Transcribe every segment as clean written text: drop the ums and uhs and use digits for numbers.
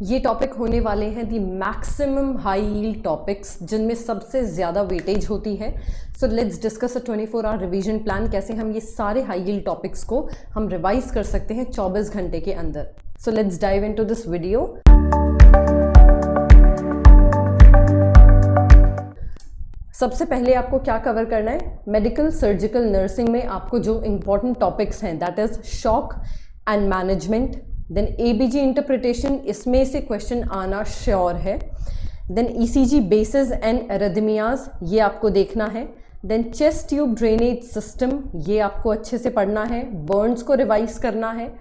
ये टॉपिक होने वाले हैं the maximum high yield topics जिनमें सबसे ज़्यादा वेटेज होती है। So let's discuss a 24 hour revision plan, कैसे हम ये सारे हाई यील्ड टॉपिक्स को हम रिवाइज कर सकते हैं 24 घंटे के अंदर। So let's dive into this video. सबसे पहले आपको क्या कवर करना है, मेडिकल सर्जिकल नर्सिंग में आपको जो इम्पोर्टेंट टॉपिक्स हैं that is shock and management, then ABG interpretation, इसमें से क्वेश्चन आना श्योर है। Then ECG basis and arrhythmias, ये आपको देखना है। Then chest tube drainage system, ये आपको अच्छे से पढ़ना है। बर्न्स को रिवाइज करना है।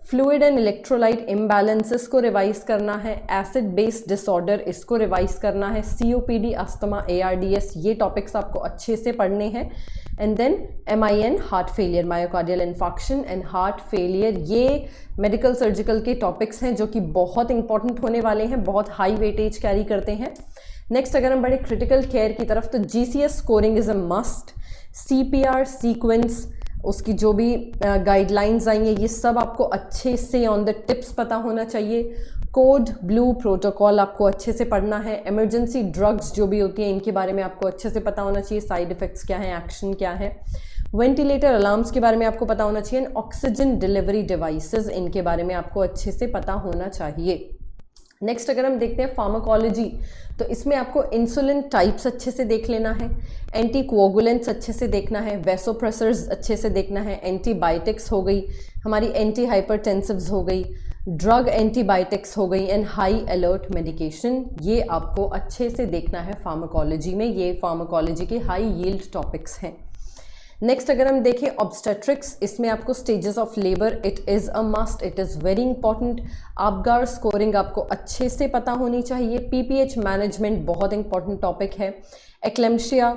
फ्लूइड एंड इलेक्ट्रोलाइट इम्बैलेंसेस को रिवाइज करना है। एसिड बेस डिसऑर्डर, इसको रिवाइज करना है। सीओपीडी, अस्थमा, एआरडीएस, ये टॉपिक्स आपको अच्छे से पढ़ने हैं। And then MI and, heart failure, myocardial infarction and heart failure, ये मेडिकल सर्जिकल के टॉपिक्स हैं जो कि बहुत इंपॉर्टेंट होने वाले हैं, बहुत हाई वेटेज कैरी करते हैं। नेक्स्ट अगर हम बढ़े क्रिटिकल केयर की तरफ, तो GCS scoring is a must. CPR sequence, उसकी जो भी गाइडलाइंस आई हैं, ये सब आपको अच्छे से ऑन द टिप्स पता होना चाहिए। कोड ब्लू प्रोटोकॉल आपको अच्छे से पढ़ना है। इमरजेंसी ड्रग्स जो भी होती हैं, इनके बारे में आपको अच्छे से पता होना चाहिए, साइड इफ़ेक्ट्स क्या हैं, एक्शन क्या है। वेंटिलेटर अलार्म्स के बारे में आपको पता होना चाहिए। ऑक्सीजन डिलीवरी डिवाइसेस, इनके बारे में आपको अच्छे से पता होना चाहिए। नेक्स्ट अगर हम देखते हैं फार्माकोलॉजी, तो इसमें आपको इंसुलिन टाइप्स अच्छे से देख लेना है। एंटी कोआगुलेंट्स अच्छे से देखना है। वेसोप्रेसर्स अच्छे से देखना है। एंटीबायोटिक्स हो गई, हमारी एंटी हाइपरटेंसिव्स हो गई, ड्रग एंटीबायोटिक्स हो गई एंड हाई अलर्ट मेडिकेशन, ये आपको अच्छे से देखना है फार्माकोलॉजी में। ये फार्माकोलॉजी के हाई यील्ड टॉपिक्स हैं। नेक्स्ट अगर हम देखें ऑब्स्टेट्रिक्स, इसमें आपको stages of labour, it is a must, it is very important. Apgar scoring आपको अच्छे से पता होनी चाहिए। पीपीएच मैनेजमेंट बहुत इंपॉर्टेंट टॉपिक है। एक्लेम्शिया,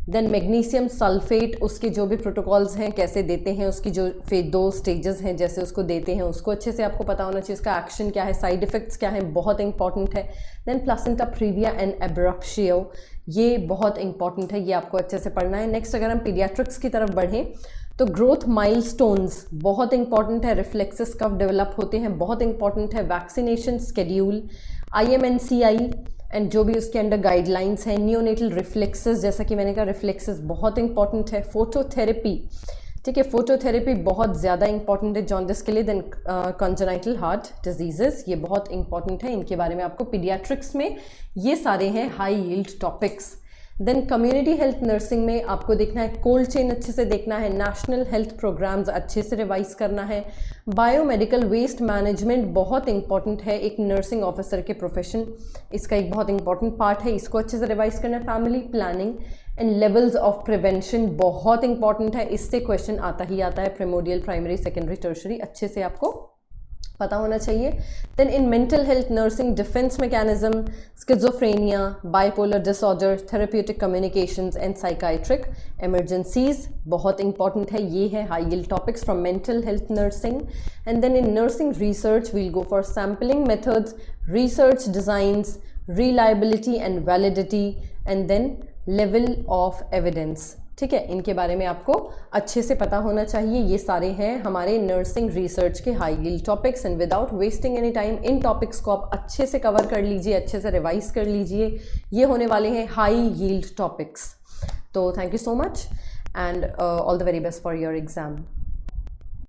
देन मैग्नीशियम सल्फेट, उसके जो भी प्रोटोकॉल्स हैं, कैसे देते हैं, उसकी जो फिर 2 स्टेजेस हैं जैसे उसको देते हैं, उसको अच्छे से आपको पता होना चाहिए। उसका एक्शन क्या है, साइड इफ़ेक्ट्स क्या है, बहुत इंपॉर्टेंट है। Then placenta previa and abruptio, ये बहुत इंपॉर्टेंट है, ये आपको अच्छे से पढ़ना है। नेक्स्ट अगर हम पीडियाट्रिक्स की तरफ बढ़ें, तो ग्रोथ माइलस्टोन्स बहुत इंपॉर्टेंट है। रिफ्लेक्सेस कब डेवलप होते हैं, बहुत इंपॉर्टेंट है। वैक्सीनेशन स्केड्यूल, IMNCI एंड जो भी उसके अंडर गाइडलाइंस हैं। नियोनेटल रिफ्लेक्सेस, जैसा कि मैंने कहा रिफ्लेक्सेस बहुत इंपॉर्टेंट है। फोटोथेरेपी, ठीक है, फोटोथेरेपी बहुत ज़्यादा इंपॉर्टेंट है जॉन्डिस के लिए। देन कंजेनाइटल हार्ट डिजीजेस, ये बहुत इंपॉर्टेंट है, इनके बारे में आपको पीडियाट्रिक्स में ये सारे हैं high yield topics. Then community health nursing में आपको देखना है कोल्ड चेन अच्छे से देखना है। नेशनल हेल्थ प्रोग्राम्स अच्छे से रिवाइज करना है। बायोमेडिकल वेस्ट मैनेजमेंट बहुत इंपॉर्टेंट है एक नर्सिंग ऑफिसर के प्रोफेशन, इसका एक बहुत इंपॉर्टेंट पार्ट है, इसको अच्छे से रिवाइज करना है। Family planning and levels of prevention बहुत इंपॉर्टेंट है, इससे क्वेश्चन आता ही आता है। प्रिमोडियल, प्राइमरी, सेकेंडरी, टर्शरी, अच्छे से आपको पता होना चाहिए। Then in mental health nursing, defence mechanism, schizophrenia, bipolar disorder, therapeutic communications and psychiatric emergencies बहुत इंपॉर्टेंट है। ये है high yield topics from mental health nursing. And then in nursing research we'll go for sampling methods, research designs, reliability and validity and then level of evidence, ठीक है, इनके बारे में आपको अच्छे से पता होना चाहिए। ये सारे हैं हमारे नर्सिंग रिसर्च के high yield topics and without wasting any time in topics को आप अच्छे से कवर कर लीजिए, अच्छे से रिवाइज कर लीजिए। ये होने वाले हैं हाई यील्ड टॉपिक्स। तो thank you so much and all the very best for your exam.